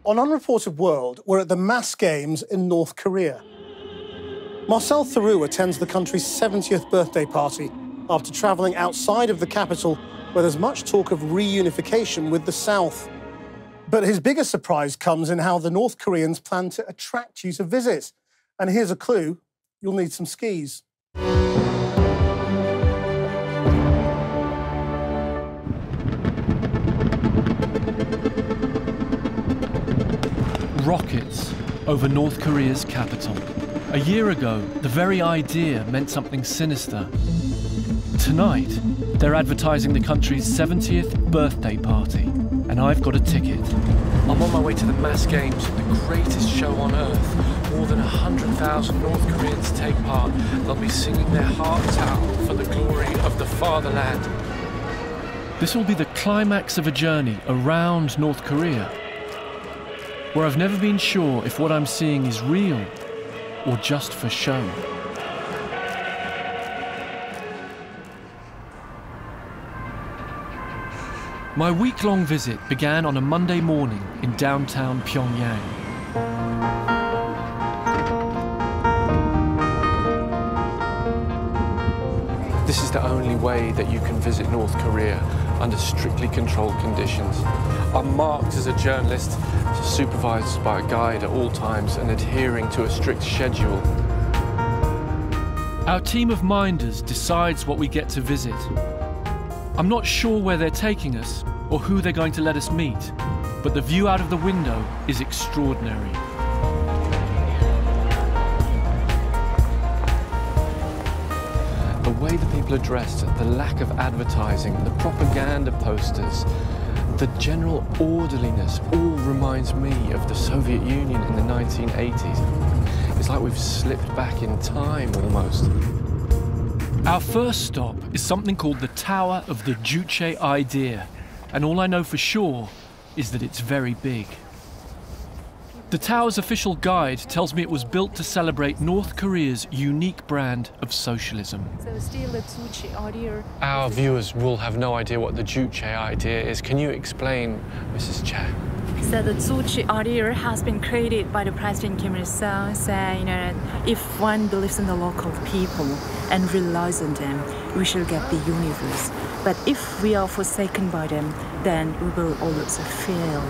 On Unreported World, we're at the mass games in North Korea. Marcel Theroux attends the country's 70th birthday party after travelling outside of the capital, where there's much talk of reunification with the South. But his biggest surprise comes in how the North Koreans plan to attract you to visit. And here's a clue: you'll need some skis. Rockets over North Korea's capital. A year ago, the very idea meant something sinister. Tonight, they're advertising the country's 70th birthday party, and I've got a ticket. I'm on my way to the mass games, the greatest show on earth. More than 100,000 North Koreans take part. They'll be singing their hearts out for the glory of the fatherland. This will be the climax of a journey around North Korea, where I've never been sure if what I'm seeing is real or just for show. My week-long visit began on a Monday morning in downtown Pyongyang. This is the only way that you can visit North Korea under strictly controlled conditions. I'm marked as a journalist, supervised by a guide at all times and adhering to a strict schedule. Our team of minders decides what we get to visit. I'm not sure where they're taking us or who they're going to let us meet, but the view out of the window is extraordinary. The way the people are dressed, the lack of advertising, the propaganda posters, the general orderliness all reminds me of the Soviet Union in the 1980s. It's like we've slipped back in time almost. Our first stop is something called the Tower of the Juche Idea, and all I know for sure is that it's very big. The tower's official guide tells me it was built to celebrate North Korea's unique brand of socialism. So still the Juche idea. Our viewers will have no idea what the Juche idea is. Can you explain, Mrs. Cha? So the Juche idea has been created by the President Kim Il-sung, saying that if one believes in the local people and relies on them, we shall get the universe. But if we are forsaken by them, then we will always fail.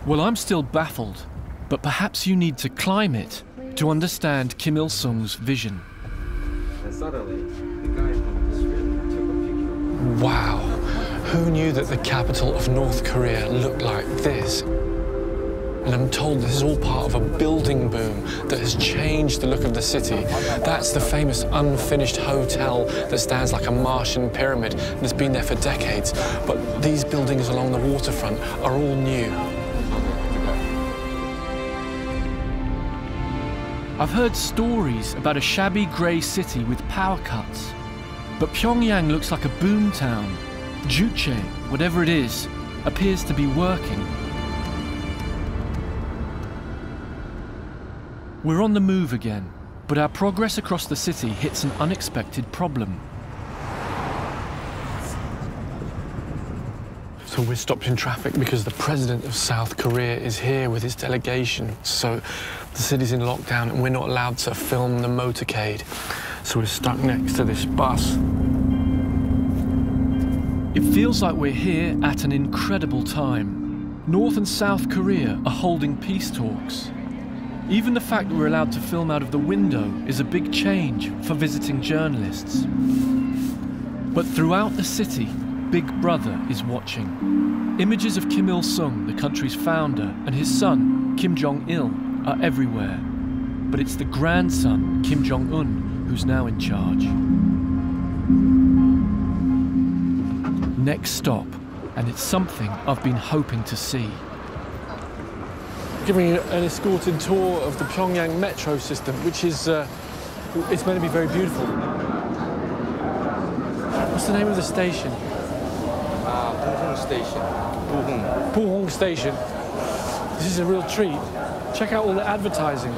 Well, I'm still baffled. But perhaps you need to climb it to understand Kim Il-sung's vision. And suddenly, the guy from the street took a picture. Wow, who knew that the capital of North Korea looked like this? And I'm told this is all part of a building boom that has changed the look of the city. That's the famous unfinished hotel that stands like a Martian pyramid and has been there for decades. But these buildings along the waterfront are all new. I've heard stories about a shabby grey city with power cuts. But Pyongyang looks like a boom town. Juche, whatever it is, appears to be working. We're on the move again, but our progress across the city hits an unexpected problem. So we're stopped in traffic because the president of South Korea is here with his delegation. So the city's in lockdown and we're not allowed to film the motorcade. So we're stuck next to this bus. It feels like we're here at an incredible time. North and South Korea are holding peace talks. Even the fact that we're allowed to film out of the window is a big change for visiting journalists. But throughout the city, Big Brother is watching. Images of Kim Il-sung, the country's founder, and his son, Kim Jong-il, are everywhere. But it's the grandson, Kim Jong-un, who's now in charge. Next stop, and it's something I've been hoping to see. Giving you an escorted tour of the Pyongyang metro system, which is it's meant to be very beautiful. What's the name of the station? Puhong Station. Puhong Station. This is a real treat. Check out all the advertising.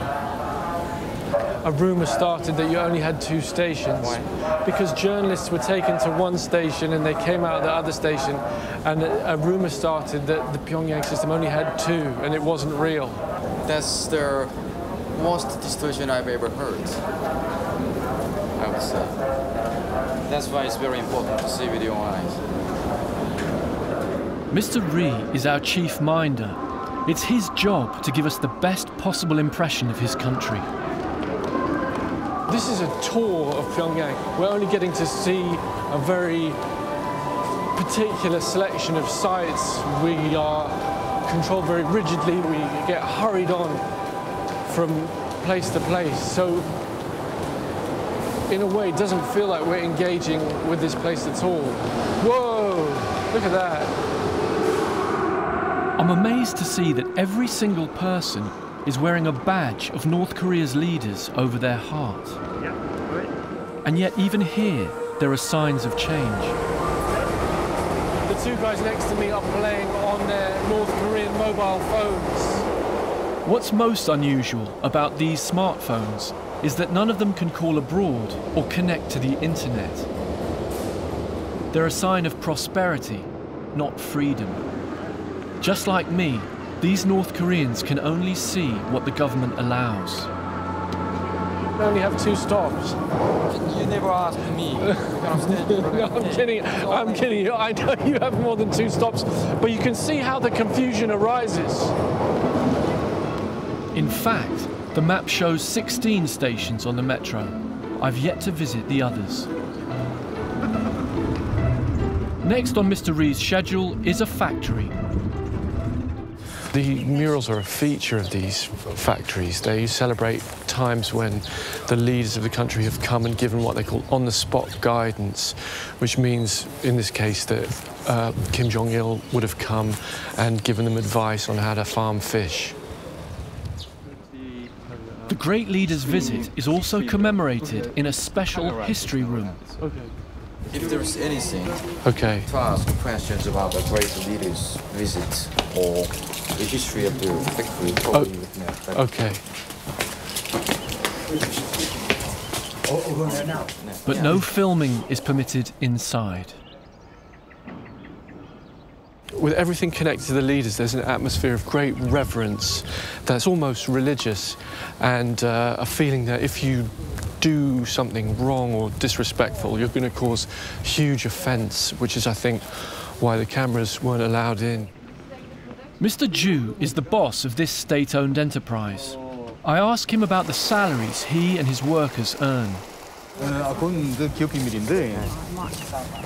a rumour started that you only had 2 stations. Why? Because journalists were taken to one station and they came out of the other station, and a rumour started that the Pyongyang system only had 2 and it wasn't real. That's the most distortion I've ever heard, I would say. That's why it's very important to see with your eyes. Mr. Ri is our chief minder. It's his job to give us the best possible impression of his country. This is a tour of Pyongyang. We're only getting to see a very particular selection of sites. We are controlled very rigidly. We get hurried on from place to place. So, in a way, it doesn't feel like we're engaging with this place at all. Whoa! Look at that. I'm amazed to see that every single person is wearing a badge of North Korea's leaders over their heart. And yet even here, there are signs of change. The 2 guys next to me are playing on their North Korean mobile phones. What's most unusual about these smartphones is that none of them can call abroad or connect to the internet. They're a sign of prosperity, not freedom. Just like me, these North Koreans can only see what the government allows. We only have 2 stops. You never asked me. No, I'm kidding. I'm kidding. I know you have more than 2 stops, but you can see how the confusion arises. In fact, the map shows 16 stations on the metro. I've yet to visit the others. Next on Mr. Ri's schedule is a factory. The murals are a feature of these factories. They celebrate times when the leaders of the country have come and given what they call on-the-spot guidance, which means, in this case, that Kim Jong-il would have come and given them advice on how to farm fish. The great leader's visit is also commemorated in a special history room. If there's anything to ask questions about the great leader's visit or the history of the factory, probably with me. Okay. But no filming is permitted inside. With everything connected to the leaders, there's an atmosphere of great reverence that's almost religious, and a feeling that if you do something wrong or disrespectful, you're going to cause huge offence, which is, I think, why the cameras weren't allowed in. Mr. Ju is the boss of this state-owned enterprise. I ask him about the salaries he and his workers earn. 그건 기업 비밀인데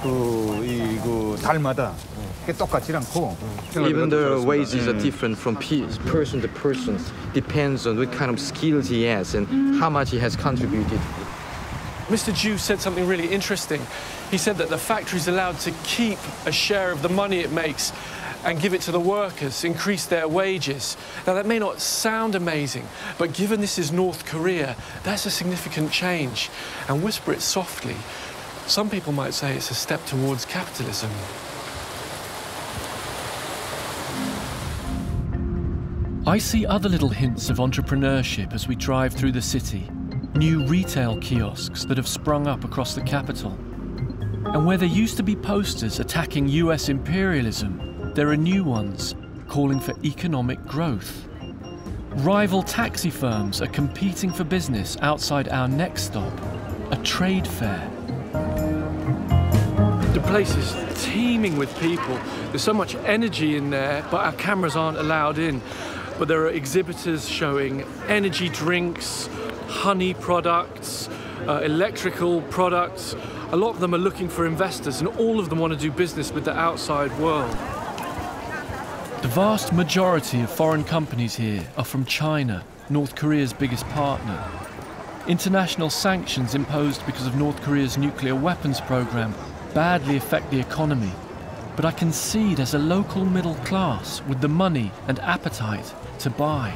이거 달마다 똑같지 않고. Even the wages are different from person to person. Depends on what kind of skills he has and how much he has contributed. Mr. Ju said something really interesting. He said that the factory's allowed to keep a share of the money it makes and give it to the workers, increase their wages. Now, that may not sound amazing, but given this is North Korea, that's a significant change. And whisper it softly, some people might say it's a step towards capitalism. I see other little hints of entrepreneurship as we drive through the city. New retail kiosks that have sprung up across the capital. And where there used to be posters attacking US imperialism, there are new ones calling for economic growth. Rival taxi firms are competing for business outside our next stop, a trade fair. The place is teeming with people. There's so much energy in there, but our cameras aren't allowed in. But there are exhibitors showing energy drinks, honey products, electrical products. A lot of them are looking for investors, and all of them want to do business with the outside world. The vast majority of foreign companies here are from China, North Korea's biggest partner. International sanctions imposed because of North Korea's nuclear weapons program badly affect the economy. But I can see there's a local middle class with the money and appetite to buy.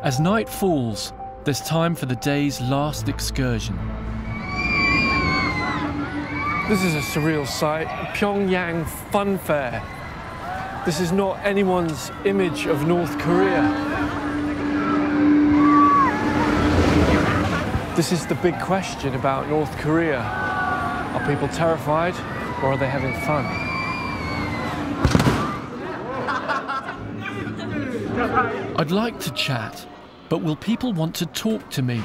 As night falls, there's time for the day's last excursion. This is a surreal sight, Pyongyang Fun Fair. This is not anyone's image of North Korea. This is the big question about North Korea. Are people terrified or are they having fun? I'd like to chat, but will people want to talk to me?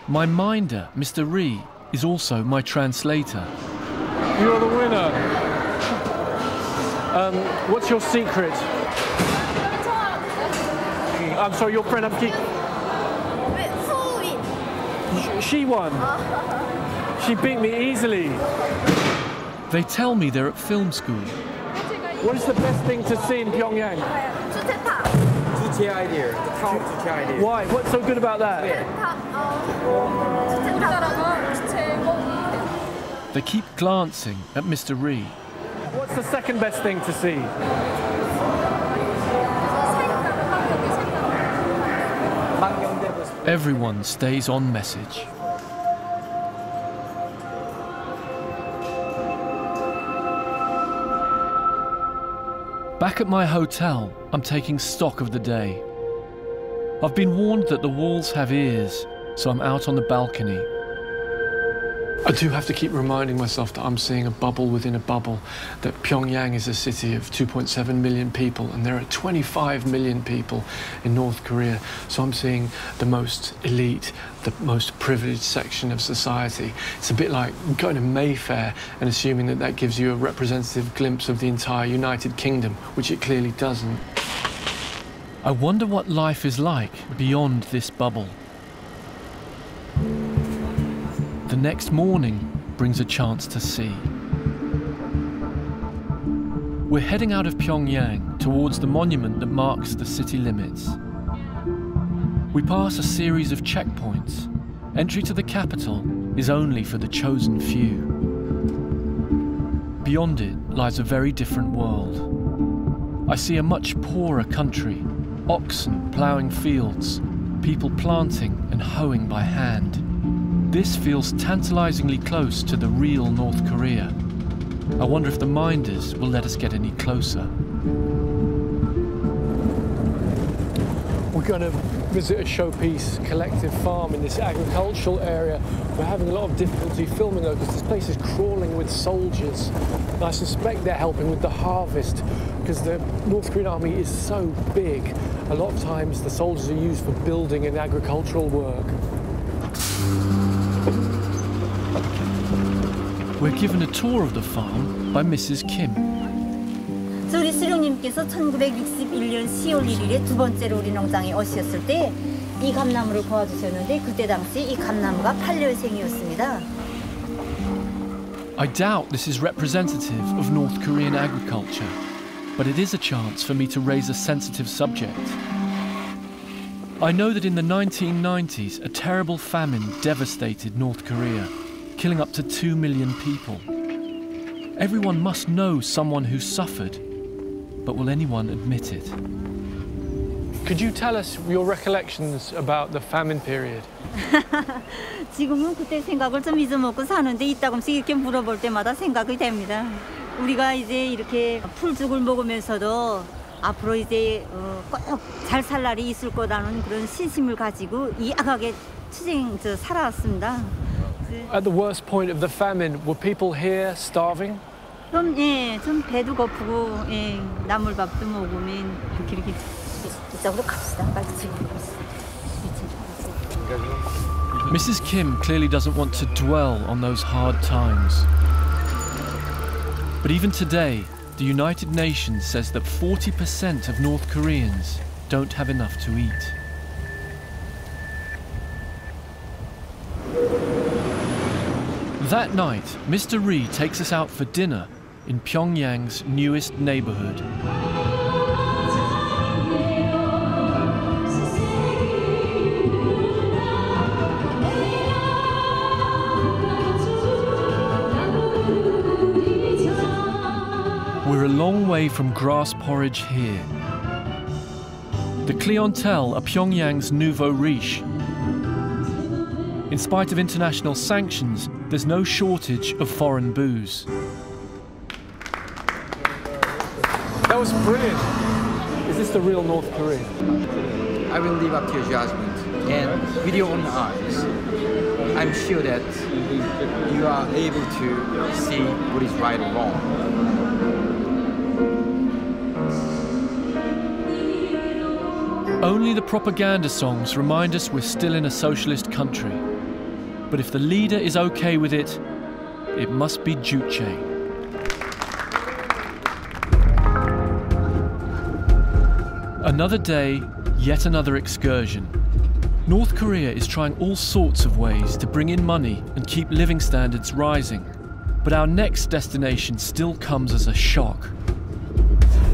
My minder, Mr. Ri, is also my translator. You're the winner. What's your secret? I'm sorry, your friend she won. She beat me easily. They tell me they're at film school. What is the best thing to see in Pyongyang? Why? What's so good about that? They keep glancing at Mr. Ri. What's the second best thing to see? Everyone stays on message. Back at my hotel, I'm taking stock of the day. I've been warned that the walls have ears, so I'm out on the balcony. I do have to keep reminding myself that I'm seeing a bubble within a bubble, that Pyongyang is a city of 2.7 million people and there are 25 million people in North Korea. So I'm seeing the most elite, the most privileged section of society. It's a bit like going to Mayfair and assuming that that gives you a representative glimpse of the entire United Kingdom, which it clearly doesn't. I wonder what life is like beyond this bubble. The next morning brings a chance to see. We're heading out of Pyongyang towards the monument that marks the city limits. We pass a series of checkpoints. Entry to the capital is only for the chosen few. Beyond it lies a very different world. I see a much poorer country, oxen ploughing fields, people planting and hoeing by hand. This feels tantalizingly close to the real North Korea. I wonder if the minders will let us get any closer. We're going to visit a showpiece collective farm in this agricultural area. We're having a lot of difficulty filming though because this place is crawling with soldiers. And I suspect they're helping with the harvest because the North Korean army is so big. A lot of times the soldiers are used for building and agricultural work. We're given a tour of the farm by Mrs. Kim. 우리 수령님께서 1961년 10월 1일에 두 번째로 우리 농장에 오셨을 때 이 감나무를 도와주셨는데 그때 당시 이 감나무가 8년생이었습니다. I doubt this is representative of North Korean agriculture, but it is a chance for me to raise a sensitive subject. I know that in the 1990s, a terrible famine devastated North Korea, killing up to 2 million people. Everyone must know someone who suffered, but will anyone admit it? Could you tell us your recollections about the famine period? 지금은 그때 생각을 좀 잊어먹고 사는데 이따금씩 이렇게 물어볼 때마다 생각이 됩니다. 우리가 이제 이렇게 풀죽을 먹으면서도 앞으로 이제 꼭 잘 살 날이 있을 거라는 그런 신심을 가지고 이 악하게 살아왔습니다. At the worst point of the famine, were people here starving? 좀 배도 고프고 나물밥도 먹으면 이렇게 이쪽으로 갑시다. 빨리 지금. Mrs. Kim clearly doesn't want to dwell on those hard times. But even today, the United Nations says that 40% of North Koreans don't have enough to eat. That night, Mr. Ri takes us out for dinner in Pyongyang's newest neighborhood. We're a long way from grass porridge here. The clientele are Pyongyang's nouveau riche. In spite of international sanctions, there's no shortage of foreign booze. That was brilliant. Is this the real North Korea? I will live up to your judgment, and with your own eyes, I'm sure that you are able to see what is right or wrong. Only the propaganda songs remind us we're still in a socialist country. But if the leader is okay with it, it must be Juche. Another day, yet another excursion. North Korea is trying all sorts of ways to bring in money and keep living standards rising. But our next destination still comes as a shock.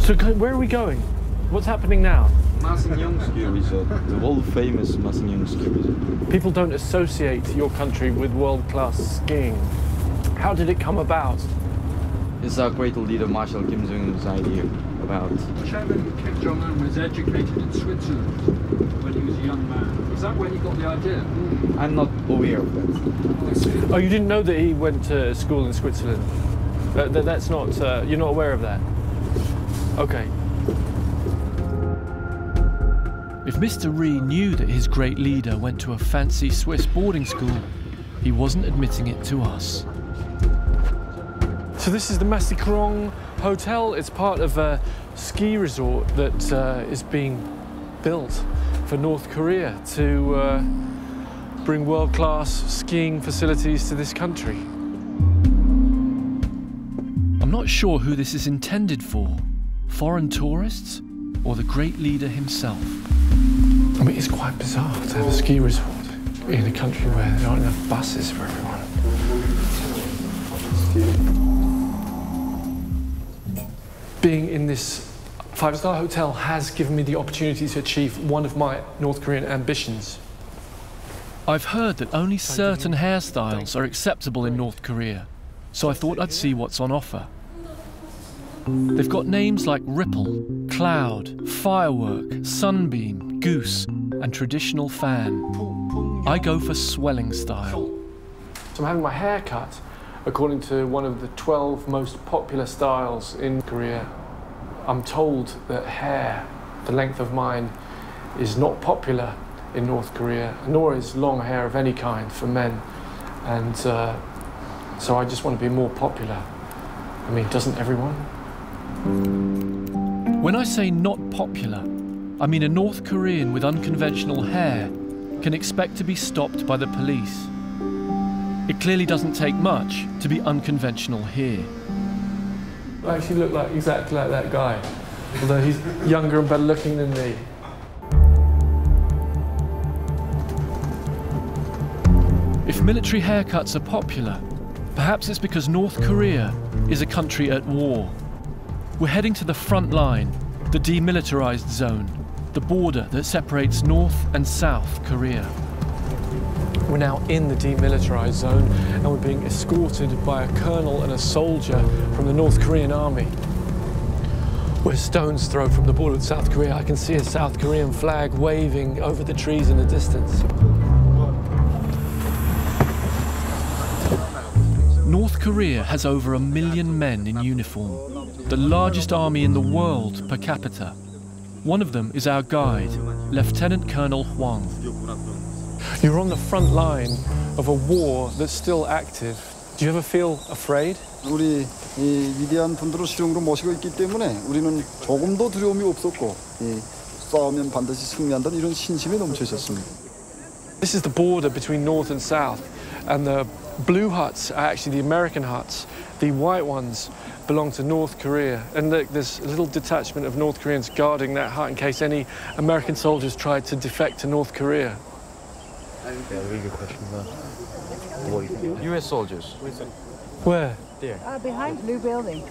So where are we going? What's happening now? Ski resort, the world-famous Masinyeong ski resort. People don't associate your country with world-class skiing. How did it come about? It's our great leader Marcel Theroux's idea about. Chairman Kim Jong-un was educated in Switzerland when he was a young man. Is that where he got the idea? I'm not aware of that. Oh, you didn't know that he went to school in Switzerland? That's not, you're not aware of that? Okay. If Mr. Rhee knew that his great leader went to a fancy Swiss boarding school, he wasn't admitting it to us. So this is the Massikrong Hotel. It's part of a ski resort that is being built for North Korea to bring world-class skiing facilities to this country. I'm not sure who this is intended for. Foreign tourists or the great leader himself? I mean, it's quite bizarre to have a ski resort in a country where there aren't enough buses for everyone. Being in this five-star hotel has given me the opportunity to achieve one of my North Korean ambitions. I've heard that only certain hairstyles are acceptable in North Korea, so I thought I'd see what's on offer. They've got names like Ripple, Cloud, Firework, Sunbeam, Goose, and Traditional Fan. I go for swelling style. So I'm having my hair cut according to one of the 12 most popular styles in Korea. I'm told that hair, the length of mine, is not popular in North Korea, nor is long hair of any kind for men. And so I just want to be more popular. I mean, doesn't everyone? When I say not popular, I mean a North Korean with unconventional hair can expect to be stopped by the police. It clearly doesn't take much to be unconventional here. I actually look like exactly like that guy, although he's younger and better looking than me. If military haircuts are popular, perhaps it's because North Korea is a country at war. We're heading to the front line, the demilitarized zone, the border that separates North and South Korea. We're now in the demilitarized zone and we're being escorted by a colonel and a soldier from the North Korean army. We're a stone's throw from the border with South Korea. I can see a South Korean flag waving over the trees in the distance. North Korea has over 1 million men in uniform, the largest army in the world per capita. One of them is our guide, Lieutenant Colonel Hwang. You're on the front line of a war that's still active. Do you ever feel afraid? 우리 이 위대한 분들을 실용으로 모시고 있기 때문에 우리는 조금도 두려움이 없었고 싸우면 반드시 승리한다는 이런 신심이 넘쳐 있었습니다. This is the border between North and South, and the blue huts are actually the American huts. The white ones belong to North Korea, and look, there's a little detachment of North Koreans guarding that hut in case any American soldiers tried to defect to North Korea. Yeah, really good question there. U.S. soldiers. Where? There. Behind the blue building.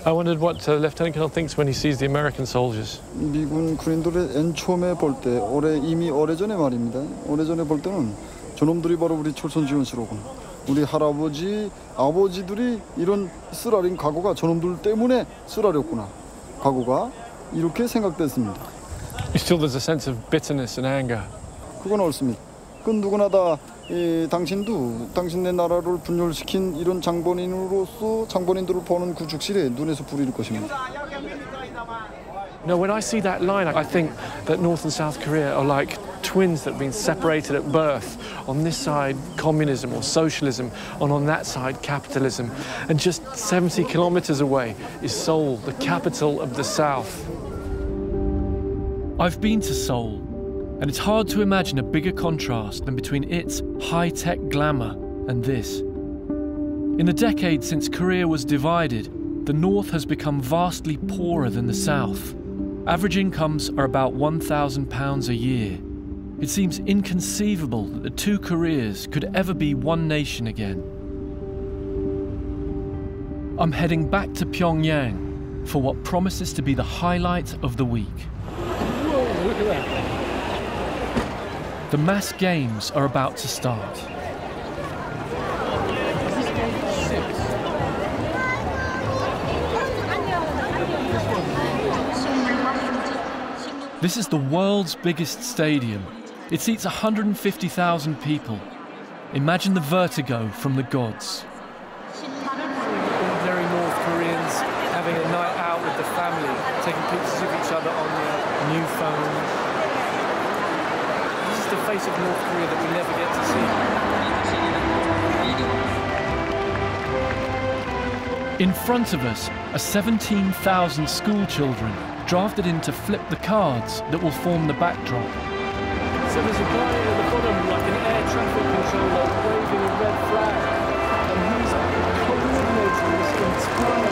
I wondered what Lieutenant Colonel thinks when he sees the American soldiers. 미군 군인들의 맨 처음에 볼 때 이미 오래전에 말입니다. 오래전에 볼 때는 저놈들이 바로 우리 철선 지원수로군. 우리 할아버지, 아버지들이 이런 쓰라린 각오가 저놈들 때문에 쓰라렸구나. 각오가 이렇게 생각됐습니다. Still there's a sense of bitterness and anger. 그건 옳습니다. 그건 누구나 다 당신도 당신네 나라를 분열시킨 이런 장본인으로서 장본인들을 보는 그 죽실에 눈에서 불이 날 것입니다. No, when I see that line, I think that North and South Korea are like twins that have been separated at birth. On this side, communism or socialism, and on that side, capitalism. And just 70 kilometers away is Seoul, the capital of the South. I've been to Seoul, and it's hard to imagine a bigger contrast than between its high-tech glamour and this. In the decades since Korea was divided, the North has become vastly poorer than the South. Average incomes are about £1,000 a year. It seems inconceivable that the two Koreas could ever be one nation again. I'm heading back to Pyongyang for what promises to be the highlight of the week. Whoa, look at that. The mass games are about to start. This is the world's biggest stadium. It seats 150,000 people. Imagine the vertigo from the gods. Ordinary North Koreans having a night out with the family, taking pictures of each other on their new phones. This is the face of North Korea that we never get to see. In front of us are 17,000 school children drafted in to flip the cards that will form the backdrop. So there's a guy at the bottom, like an air traffic controller, waving a red flag, and he's coordinating this entire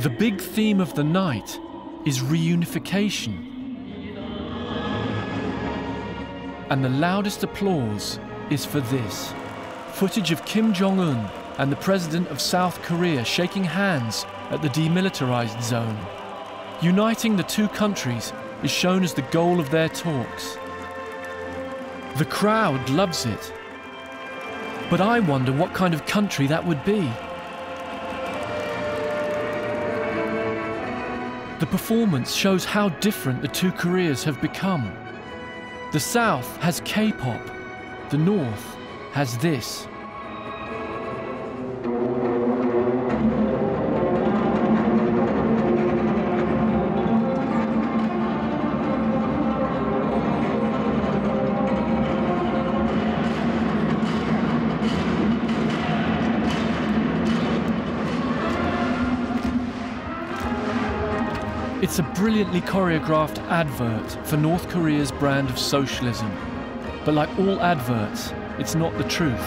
The big theme of the night is reunification. And the loudest applause is for this. Footage of Kim Jong-un and the president of South Korea shaking hands at the demilitarized zone. Uniting the two countries is shown as the goal of their talks. The crowd loves it. But I wonder what kind of country that would be. The performance shows how different the two Koreas have become. The South has K-pop, the North has this. It's a brilliantly choreographed advert for North Korea's brand of socialism. But like all adverts, it's not the truth.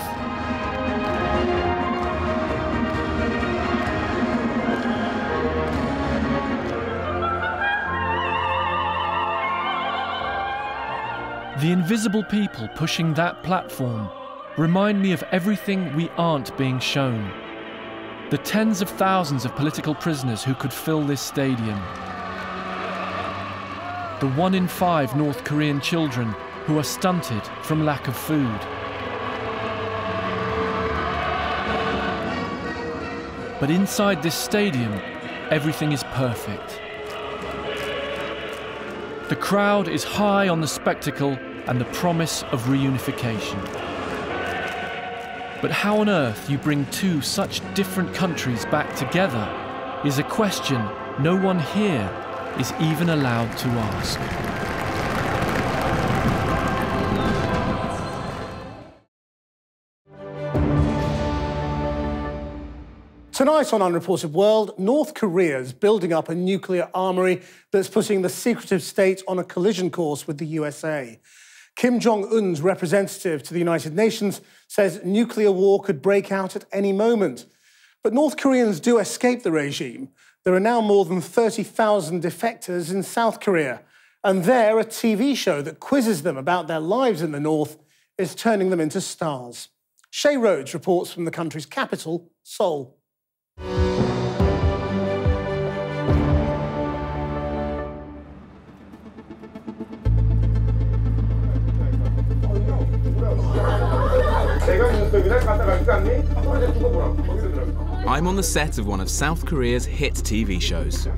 The invisible people pushing that platform remind me of everything we aren't being shown. The tens of thousands of political prisoners who could fill this stadium. The 1 in 5 North Korean children who are stunted from lack of food. But inside this stadium, everything is perfect. The crowd is high on the spectacle and the promise of reunification. But how on earth you bring two such different countries back together is a question no one here is even allowed to ask. Tonight on Unreported World, North Korea is building up a nuclear armoury that's putting the secretive state on a collision course with the USA. Kim Jong-un's representative to the United Nations says nuclear war could break out at any moment. But North Koreans do escape the regime. There are now more than 30,000 defectors in South Korea. And there, a TV show that quizzes them about their lives in the North is turning them into stars. Shay Rhodes reports from the country's capital, Seoul. I'm on the set of one of South Korea's hit TV shows.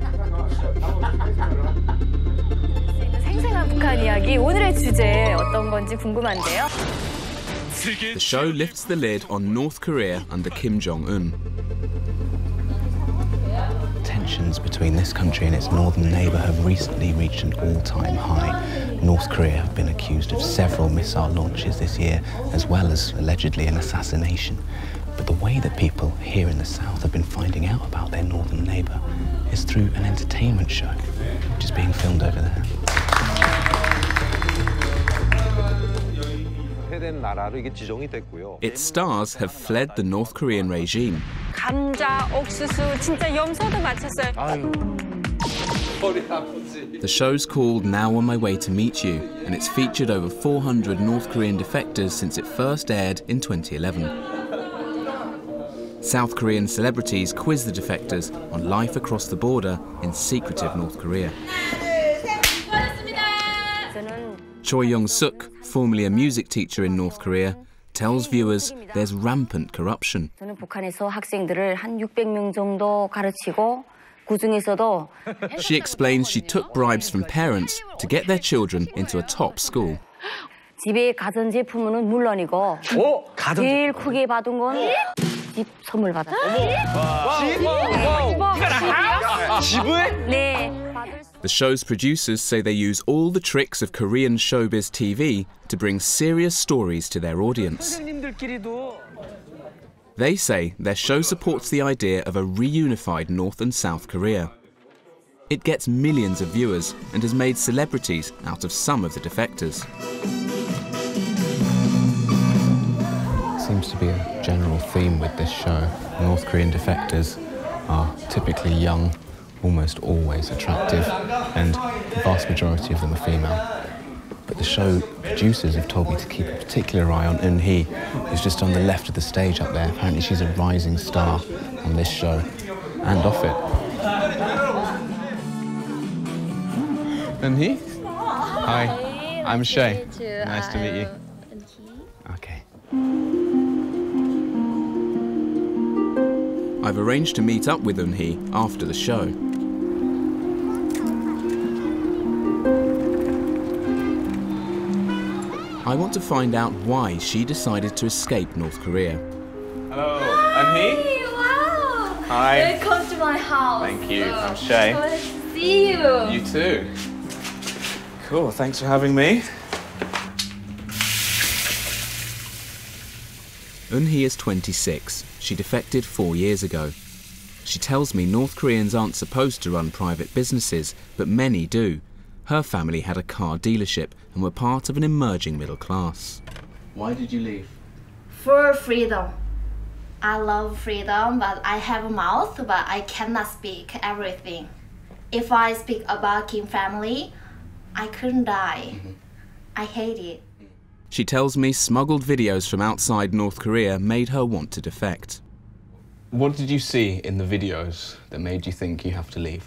생생한 북한 이야기 이 오늘의 주제 어떤 건지 궁금한데요. The show lifts the lid on North Korea under Kim Jong-un. Tensions between this country and its northern neighbour have recently reached an all-time high. North Korea have been accused of several missile launches this year, as well as allegedly an assassination. But the way that people here in the south have been finding out about their northern neighbour is through an entertainment show, which is being filmed over there. Its stars have fled the North Korean regime. 감자, 옥수수, 진짜 염소도 맞췄어요. The show's called Now on My Way to Meet You, and it's featured over 400 North Korean defectors since it first aired in 2011. South Korean celebrities quiz the defectors on life across the border in secretive North Korea. Choi Young-suk, formerly a music teacher in North Korea, tells viewers there's rampant corruption. 저는 북한에서 학생들을 한 600명 정도 가르치고 그중에서도 She explains she took bribes from parents to get their children into a top school. 집에 가전제품은 물론이고 제일 크게 받은 건 집 선물 받았어요. 집을? 네. The show's producers say they use all the tricks of Korean showbiz TV to bring serious stories to their audience. They say their show supports the idea of a reunified North and South Korea. It gets millions of viewers and has made celebrities out of some of the defectors. Seems to be a general theme with this show. North Korean defectors are typically young, almost always attractive, and the vast majority of them are female. But the show producers have told me to keep a particular eye on Eun-hee, who's just on the left of the stage up there. Apparently she's a rising star on this show and off it. Eun-hee? Hi, I'm Shay. Nice to meet you. Okay. I've arranged to meet up with Eun-hee after the show. I want to find out why she decided to escape North Korea. Hello, Eun-hee? Hey, wow! Hi. Welcome to my house. Thank you, I'm Shay. So nice to see you. You too. Cool, thanks for having me. Eun-hee is 26. She defected 4 years ago. She tells me North Koreans aren't supposed to run private businesses, but many do. Her family had a car dealership and were part of an emerging middle class. Why did you leave? For freedom. I love freedom, but I have a mouth, but I cannot speak everything. If I speak about Kim family, I couldn't die. I hate it. She tells me smuggled videos from outside North Korea made her want to defect. What did you see in the videos that made you think you have to leave?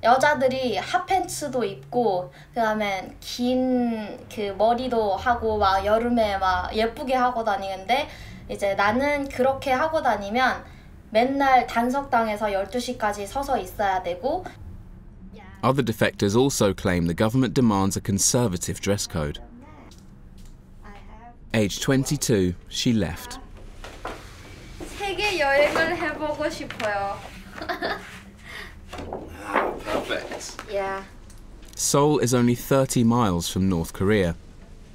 여자들이 핫팬츠도 입고 그다음에 긴 그 머리도 하고 막 여름에 막 예쁘게 하고 다니는데 이제 나는 그렇게 하고 다니면 맨날 단속당에서 12시까지 서서 있어야 되고. Other defectors also claim the government demands a conservative dress code. Aged 22, she left. 세계 여행을 해보고 싶어요. Perfect. Yeah. Seoul is only 30 miles from North Korea,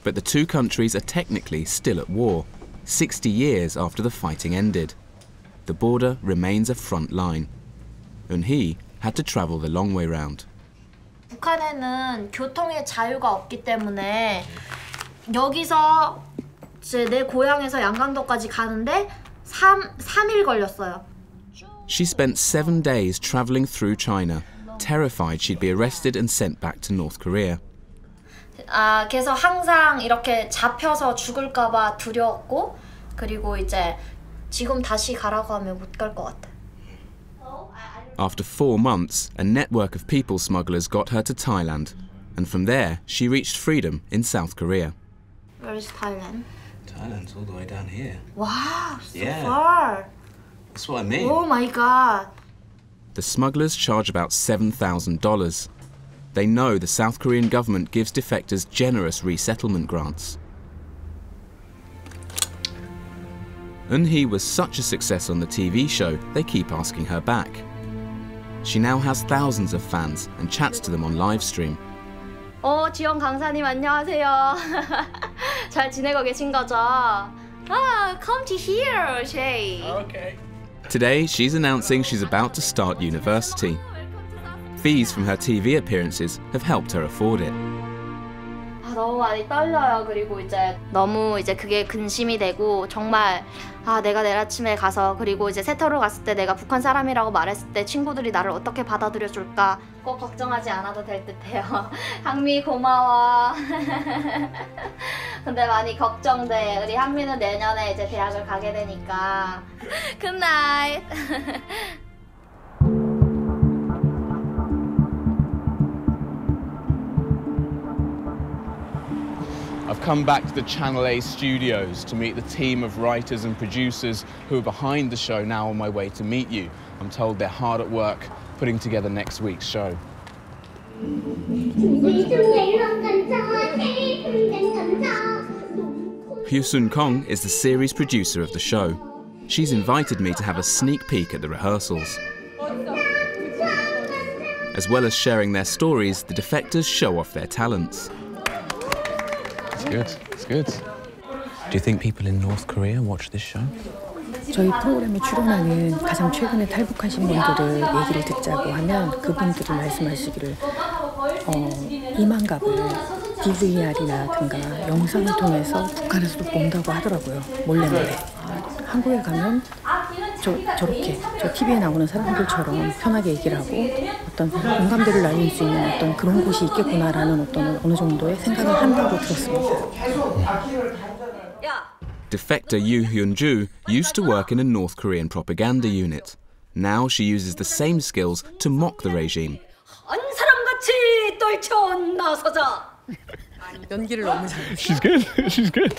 but the two countries are technically still at war, 60 years after the fighting ended. The border remains a front line. Eun-hee had to travel the long way round. 북한에는 교통의 자유가 없기 때문에 여기서 내 고향에서 양강도까지 가는데 3일 걸렸어요. She spent 7 days travelling through China, terrified she'd be arrested and sent back to North Korea. 그래서 항상 이렇게 잡혀서 죽을까 봐 두려웠고 그리고 이제 지금 다시 가라고 하면 못 갈 것 같아. After 4 months, a network of people smugglers got her to Thailand, and from there she reached freedom in South Korea. Where is Thailand? Thailand's all the way down here. Wow, so Yeah. far. That's what I mean. Oh my God. The smugglers charge about $7,000. They know the South Korean government gives defectors generous resettlement grants. Eun-hee was such a success on the TV show, they keep asking her back. She now has thousands of fans and chats to them on live stream. 지영 강사님 안녕하세요. 잘 지내고 계신 거죠? Come to here, Shay. Okay. Today, she's announcing she's about to start university. Fees from her TV appearances have helped her afford it. 너무 많이 떨려요. 그리고 이제 너무 이제 그게 근심이 되고 정말 내가 내일 아침에 가서 그리고 이제 세터로 갔을 때 내가 북한 사람이라고 말했을 때 친구들이 나를 어떻게 받아들여 줄까 꼭 걱정하지 않아도 될 듯해요. 항미 고마워. 근데 많이 걱정돼. 우리 항미는 내년에 이제 대학을 가게 되니까. Good night. I've come back to the Channel A studios to meet the team of writers and producers who are behind the show, now on my way to meet you. I'm told they're hard at work putting together next week's show. Hyo-sun Kong is the series producer of the show. She's invited me to have a sneak peek at the rehearsals. As well as sharing their stories, the defectors show off their talents. It's good, it's good. Do you think people in North Korea watch this show? 저희 프로그램에 출연하는 가장 최근에 탈북하신 분들을 얘기를 듣자고 하면 그분들이 말씀하시기를 이만갑을 DVR이라든가 영상을 통해서 북한에서도 본다고 하더라고요. 몰래. 한국에 가면 저렇게 저 TV에 나오는 사람들처럼 편하게 얘기를 하고 어떤 공감대를 나눌 수 있는 어떤 그런 곳이 있겠구나라는 어떤 어느 정도의 생각을 한다고 들었습니다. Defector Yoo Hyun-ju used to work in a North Korean propaganda unit. Now she uses the same skills to mock the regime. 사람같이 떨쳐나서자. 연기를 너무 잘해. She's good. She's good.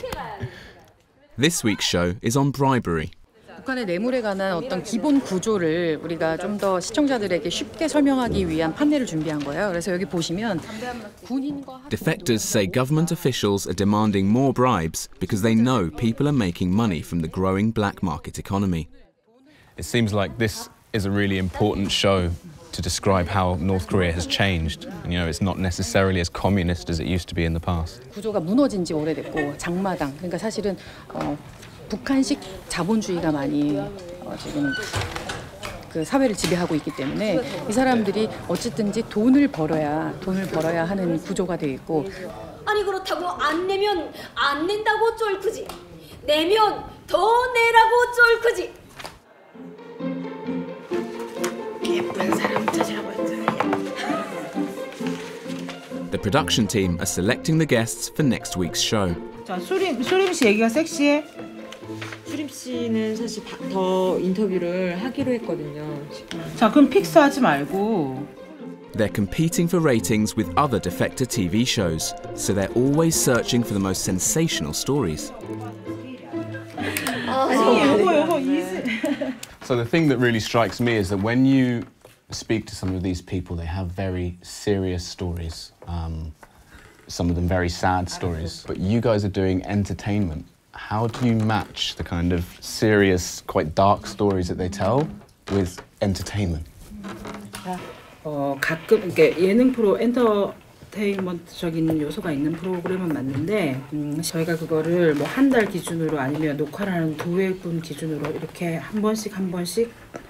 This week's show is on bribery. 북한의 뇌물에 관한 어떤 기본 구조를 우리가 좀 더 시청자들에게 쉽게 설명하기 위한 판넬을 준비한 거예요. 그래서 여기 보시면 군인과 Defectors say government officials are demanding more bribes because they know people are making money from the growing black market economy. It seems like this is a really important show to describe how North Korea has changed. And, you know, it's not necessarily as communist as it used to be in the past. 구조가 무너진 지 오래됐고 장마당. 그러니까 사실은 북한식 자본주의가 많이 지금 그 사회를 지배하고 있기 때문에 이 사람들이 어쨌든지 돈을 벌어야 하는 구조가 돼 있고. 아니 그렇다고 안 내면 안 낸다고 쫄크지. 내면 더 내라고 쫄크지. 예쁜 사람 찾아보자. The production team are selecting the guests for next week's show. 자, 수림 씨 얘기가 섹시해? 수림 씨는 사실 더 인터뷰를 하기로 했거든요. 자, 그럼 픽스하지 말고. They're competing for ratings with other Defector TV shows, so they're always searching for the most sensational stories. So the thing that really strikes me is that when you speak to some of these people, they have very serious stories. Some of them very sad stories. But you guys are doing entertainment. How do you match the kind of serious, quite dark stories that they tell with entertainment? 가끔 이렇게 예능 프로 엔터테인먼트적인 요소가 있는 프로그램은 맞는데 저희가 그거를 뭐 한 달 기준으로 아니면 녹화를 하는 2회분 기준으로 이렇게 한 번씩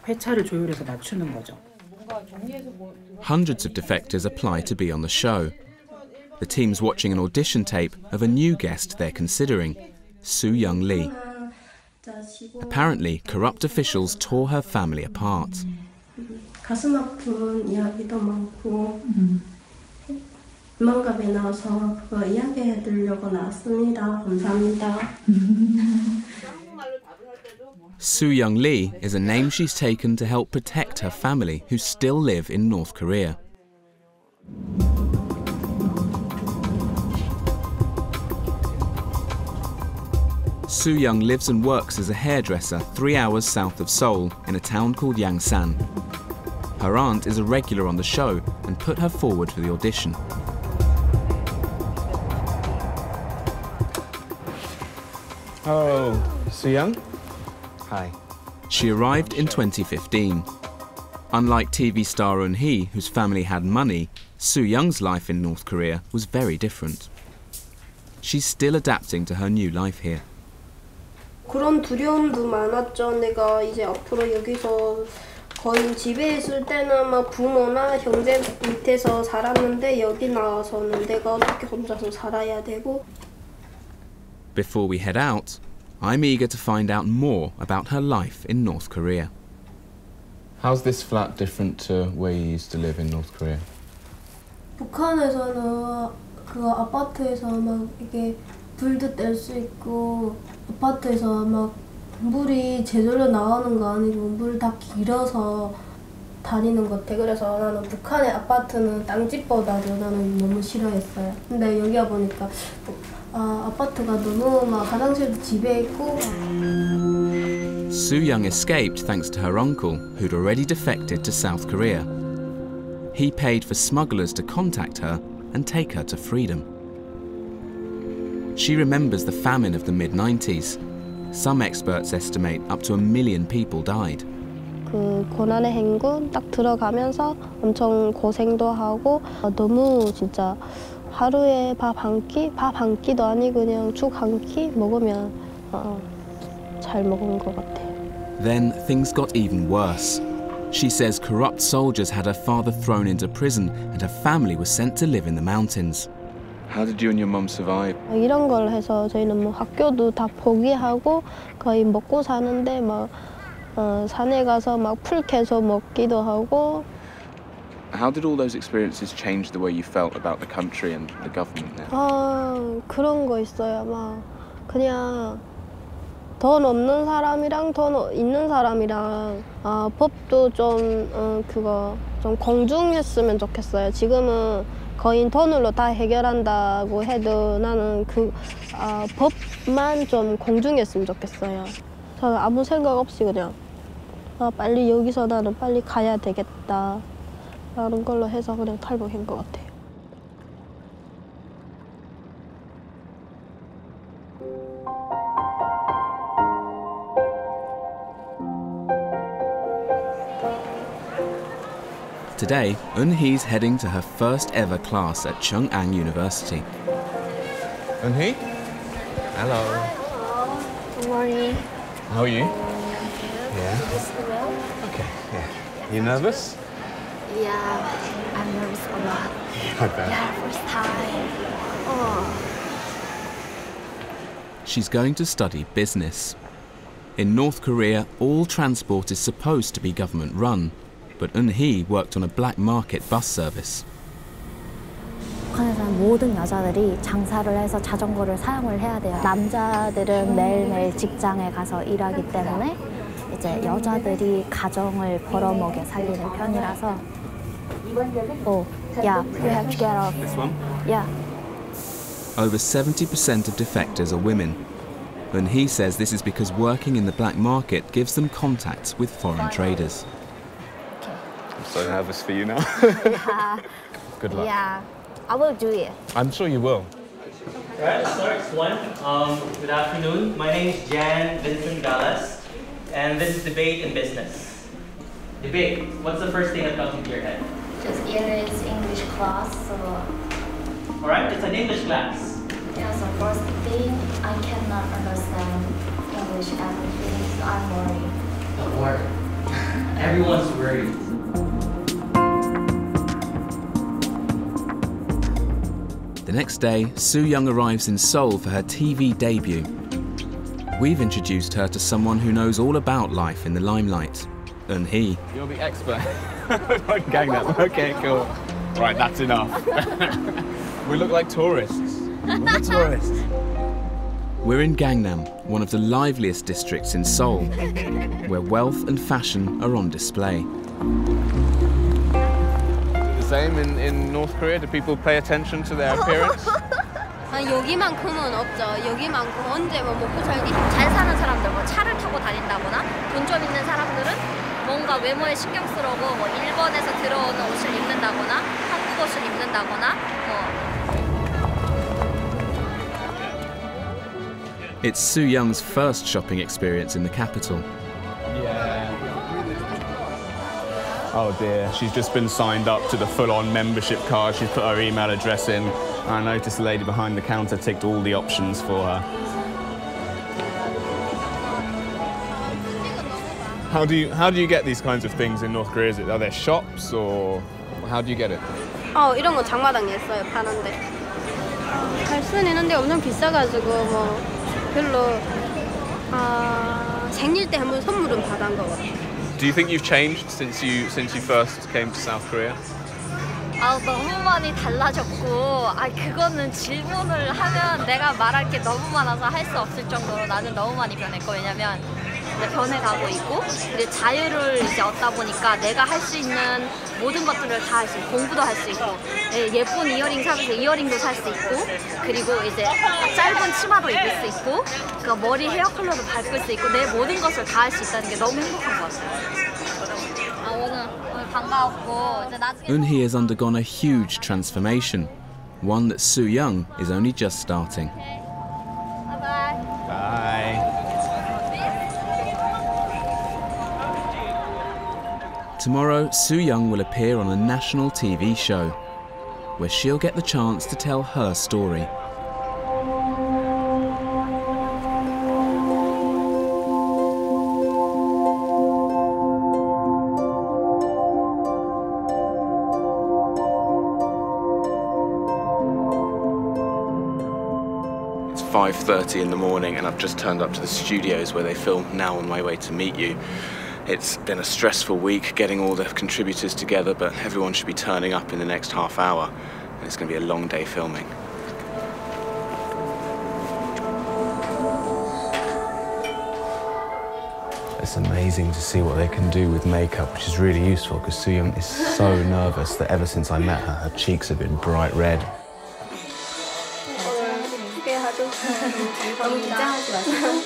회차를 조율해서 맞추는 거죠. Hundreds of defectors apply to be on the show. The team's watching an audition tape of a new guest they're considering, Soo-young Lee. Apparently, corrupt officials tore her family apart. 가슴 아픈 이야기도 많고 이만갑에 나와서 그거 이야기해 드리려고 나왔습니다. 감사합니다. Soo-young Lee is a name she's taken to help protect her family who still live in North Korea. Soo-young lives and works as a hairdresser 3 hours south of Seoul in a town called Yangsan. Her aunt is a regular on the show and put her forward for the audition. Oh, Soo Young? Hi. She arrived in 2015. Unlike TV star Eun-hee, whose family had money, Soo Young's life in North Korea was very different. She's still adapting to her new life here. 그런 두려움도 많았죠. 내가 이제 앞으로 여기서 거의 집에 있을 때는 막 부모나 형제 밑에서 살았는데 여기 나와서는 내가 어떻게 혼자서 살아야 되고. Before we head out, I'm eager to find out more about her life in North Korea. How's this flat different to where you used to live in North Korea? 북한에서는 그 아파트에서 막 이게 불도 뗄 수 있고 아파트에서 막 물이 제대로 나오는 거 아니고 물 다 길어서 다니는 것 같아. 그래서 나는 북한의 아파트는 땅집보다도 나는 너무 싫어했어요. 근데 여기 와보니까 아파트가 너무 막 화장실도 집에 있고. Soo Young escaped thanks to her uncle, who'd already defected to South Korea. He paid for smugglers to contact her and take her to freedom. She remembers the famine of the mid-90s. Some experts estimate up to 1 million people died. 그 고난의 행군 딱 들어가면서 엄청 고생도 하고 너무 진짜 하루에 밥 한 끼도 아니고 그냥 죽 한 끼 먹으면 잘 먹은 것 같아요. Then things got even worse. She says corrupt soldiers had her father thrown into prison and her family was sent to live in the mountains. How did you and your mum survive? 이런 걸 해서 저희는 뭐 학교도 다 포기하고 거의 먹고 사는데 막 산에 가서 막 풀 캐서 먹기도 하고. How did all those experiences change the way you felt about the country and the government there? 그런 거 있어요. 막 그냥 돈 없는 사람이랑 돈 있는 사람이랑 법도 좀 좀 공정했으면 좋겠어요. 지금은 거의 돈으로 다 해결한다고 해도 나는 법만 좀 공정했으면 좋겠어요. 저는 아무 생각 없이 그냥 빨리 여기서 나는 빨리 가야 되겠다 라는 걸로 해서 그냥 탈북한 것 같아요. Today, Eun-hee's heading to her first ever class at Chung'ang University. Eun-hee? Hello. Good morning. How are you? Yeah. Okay, yeah. You nervous? Yeah, I'm nervous a lot. I bet. Yeah, first time. She's going to study business. In North Korea, all transport is supposed to be government-run, but Eun-hee worked on a black market bus service. 북한에서는 모든 여자들이 장사를 해서 자전거를 사용을 해야 돼요. 남자들은 매일매일 직장에 가서 일하기 때문에 이제 여자들이 가정을 벌어먹여 살리는 편이라서. Yeah, you have to get off. This one? Yeah. Over 70% of defectors are women. Eun-hee says this is because working in the black market gives them contacts with foreign traders. I'm so nervous for you now. Good luck. Yeah, I will do it. I'm sure you will. All right, let's start. One. Good afternoon. My name is Jan Vincent Galas, and this is Debate in Business. Debate. What's the first thing that comes into your head? Just it is English class, so. All right, it's an English class. Yeah, so first thing, I cannot understand English everything, so I'm worried. Don't worry. Everyone's worried. The next day, Soo Young arrives in Seoul for her TV debut. We've introduced her to someone who knows all about life in the limelight, Eun-hee. You're the expert. Gangnam. Okay, cool. Right, that's enough. We look like tourists. We're tourists. We're in Gangnam, one of the liveliest districts in Seoul, where wealth and fashion are on display. The same in North Korea? Do people pay attention to their appearance? 여기만큼은 없죠. 여기만큼 언제 뭐 먹고 살기 잘 사는 사람들, 뭐 차를 타고 다닌다거나 돈 좀 있는 사람들은 뭔가 외모에 신경 쓰려고 뭐 일본에서 들어오는 옷을 입는다거나 한국 옷을 입는다거나 It's Soo Young's first shopping experience in the capital. Yeah. Oh dear, she's just been signed up to the full-on membership card. She's put her email address in. I noticed the lady behind the counter ticked all the options for her. How do you get these kinds of things in North Korea? Are there shops or how do you get it? 이런 거 장마당에 있어요, 파는데. 갈 수는 있는데 엄청 비싸가지고 뭐 별로 생일 때 한번 선물은 받은 것 같아요. Do you think you've changed since you first came to South Korea? 너무 많이 달라졌고 그거는 질문을 하면 내가 말할 게 너무 많아서 할 수 없을 정도로 나는 너무 많이 변했고 왜냐면 이제 변해가고 있고 이제 자유를 이제 얻다 보니까 내가 할 수 있는 모든 것들을 다 할 수 있고 공부도 할 수 있고 예쁜 이어링 샵에서 이어링도 살 수 있고 그리고 이제 짧은 치마도 입을 수 있고 그 머리 헤어 컬러도 바꿀 수 있고 내 모든 것을 다 할 수 있다는 게 너무 행복한 것 같아요. 오늘 반가웠고 이제 나중에 Eun-hee has undergone a huge transformation, one that Soo Young is only just starting. Bye. Tomorrow, Soo Young will appear on a national TV show, where she'll get the chance to tell her story. It's 5:30 in the morning and I've just turned up to the studios where they film Now on My Way to Meet You. It's been a stressful week getting all the contributors together, but everyone should be turning up in the next half hour. And it's going to be a long day filming. It's amazing to see what they can do with makeup, which is really useful because Soo Young is so nervous that ever since I met her, her cheeks have been bright red. 너무 긴장하지 마세요.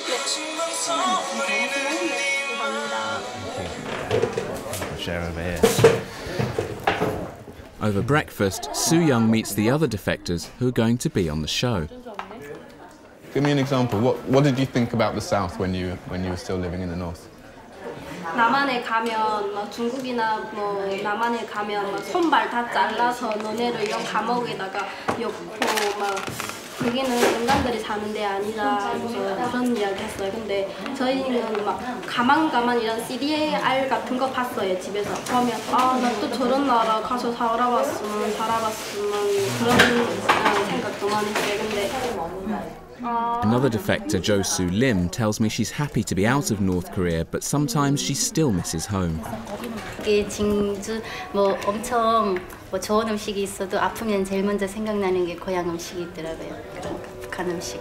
Share over here. Over breakfast, Soo Young meets the other defectors who are going to be on the show. Give me an example. What did you think about the South when you were still living in the North? 남한에 가면 뭐 중국이나 뭐 남한에 가면 막 손발 다 잘라서 너네를 이런 감옥에다가 엮고 막 여기는 인간들이 사는 데 아니다 그런 이야기 했어요. 근데 저희는 막 가만 이런 CDR 같은 거 봤어요. 집에서 그러면 나 또 저런 나라 가서 살아봤으면 그런 생각도 많이 했어요. 근데 Another defector, Jo-soo Lim, tells me she's happy to be out of North Korea, but sometimes she still misses home. 이게 진주 뭐 엄청 뭐 좋은 음식이 있어도 아프면 제일 먼저 생각나는 게 고향 음식이 있더라고요. 그러니까 북한 음식.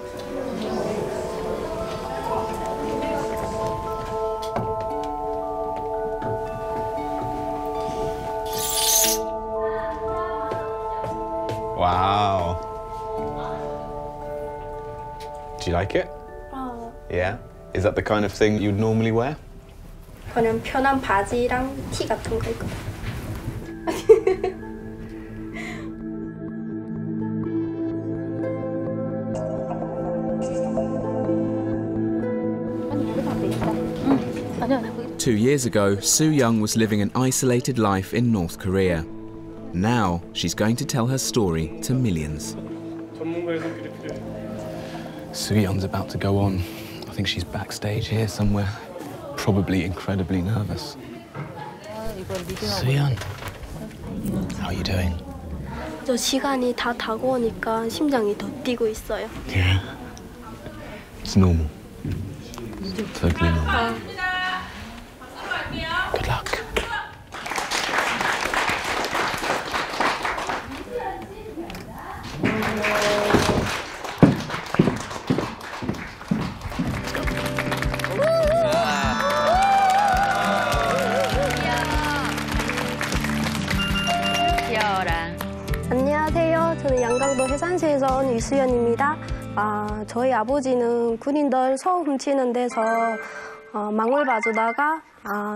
Wow. Do you like it? Yeah? Is that the kind of thing you'd normally wear? 그냥 편한 바지랑 티 같은 거 입고. Two years ago, Soo Young was living an isolated life in North Korea. Now, she's going to tell her story to millions. Soo Young's about to go on. I think she's backstage here somewhere, probably incredibly nervous. Soo Young, how are you doing? 저 시간이 다 다가오니까 심장이 더 뛰고 있어요. Yeah. It's normal. Totally normal. Good luck. 안녕하세요. 저는 양강도 해산시에서 온 이수연입니다. 저희 아버지는 군인들 소 훔치는 데서 망을 봐주다가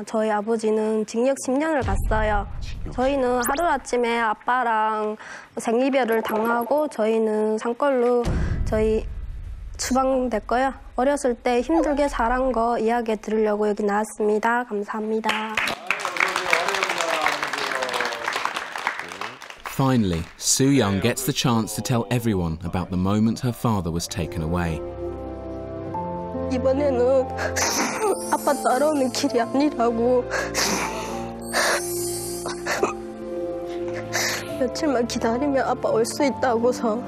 저희 아버지는 징역 10년을 갔어요. 저희는 하루아침에 아빠랑 생이별을 당하고 저희는 산걸로 저희 추방됐고요. 어렸을 때 힘들게 자란 거 이야기 들으려고 여기 나왔습니다. 감사합니다. Finally, Soo Young gets the chance to tell everyone about the moment her father was taken away. 이번에는 아빠 따라오는 길이 아니라고 며칠만 기다리면 아빠 올 수 있다고서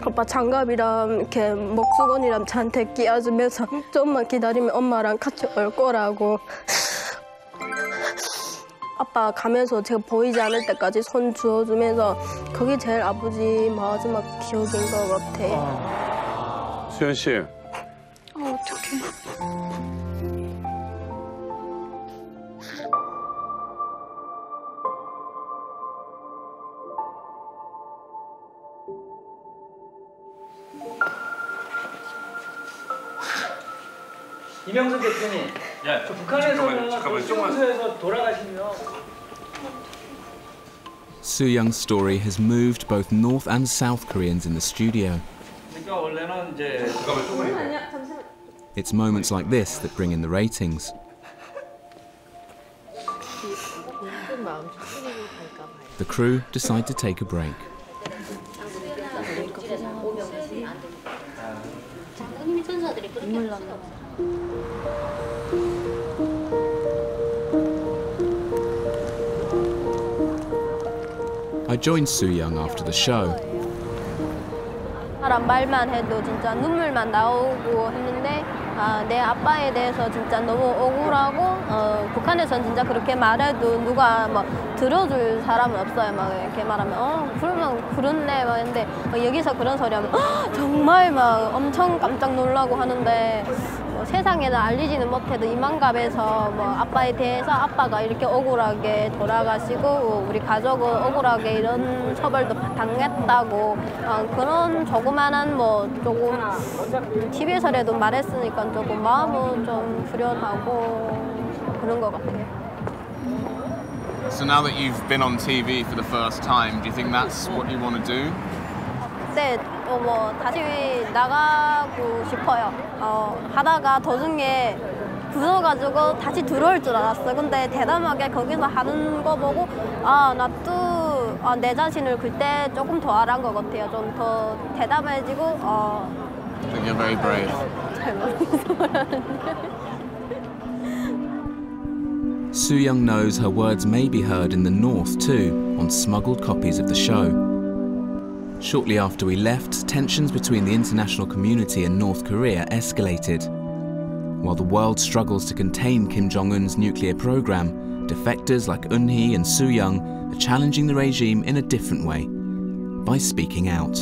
아빠 장갑이랑 이렇게 목수건이랑 저한테 끼워주면서 좀만 기다리면 엄마랑 같이 올 거라고 아빠 가면서 제가 보이지 않을 때까지 손 주워주면서 그게 제일 아버지 마지막 기억인 것 같아요. 수연 씨. 어떡해. 이명선 대표님, 저 북한에서는 수용소에서 돌아가시면 Soo Young's story has moved both North and South Koreans in the studio. 그러니까 원래는 이제 It's moments like this that bring in the ratings. The crew decide to take a break. I joined Soo Young after the show. 말만 해도 진짜 눈물만 나오고 했는데 내 아빠에 대해서 진짜 너무 억울하고 북한에선 진짜 그렇게 말해도 누가 뭐 들어줄 사람은 없어요. 막 이렇게 말하면 그러면 그렇네 막 했는데 여기서 그런 소리 하면 정말 막 엄청 깜짝 놀라고 하는데 세상에는 알리지는 못해도 이만갑에서 뭐 아빠에 대해서 아빠가 이렇게 억울하게 돌아가시고 우리 가족은 억울하게 이런 처벌도 당했다고 그런 조그만한 뭐 조금 TV에서라도 말했으니까 조금 마음은 좀 후련하고 그런 것 같아요. So now that you've been on TV for the first time, do you think that's what you want to do? 네, 뭐 다시 나가고 싶어요. 하다가 도중에 굳어가지고 다시 들어올 줄 알았어요. 근데 대담하게 거기서 하는 거 보고 나 또 내 자신을 그때 조금 더 알아간 것 같아요. 좀 더 대담해지고 I think you're very brave. 잘 모르겠어 말하는데. Soo Young knows her words may be heard in the north too, on smuggled copies of the show. Shortly after we left, tensions between the international community and North Korea escalated. While the world struggles to contain Kim Jong-un's nuclear program, defectors like Eun-hee and Soo Young are challenging the regime in a different way, by speaking out.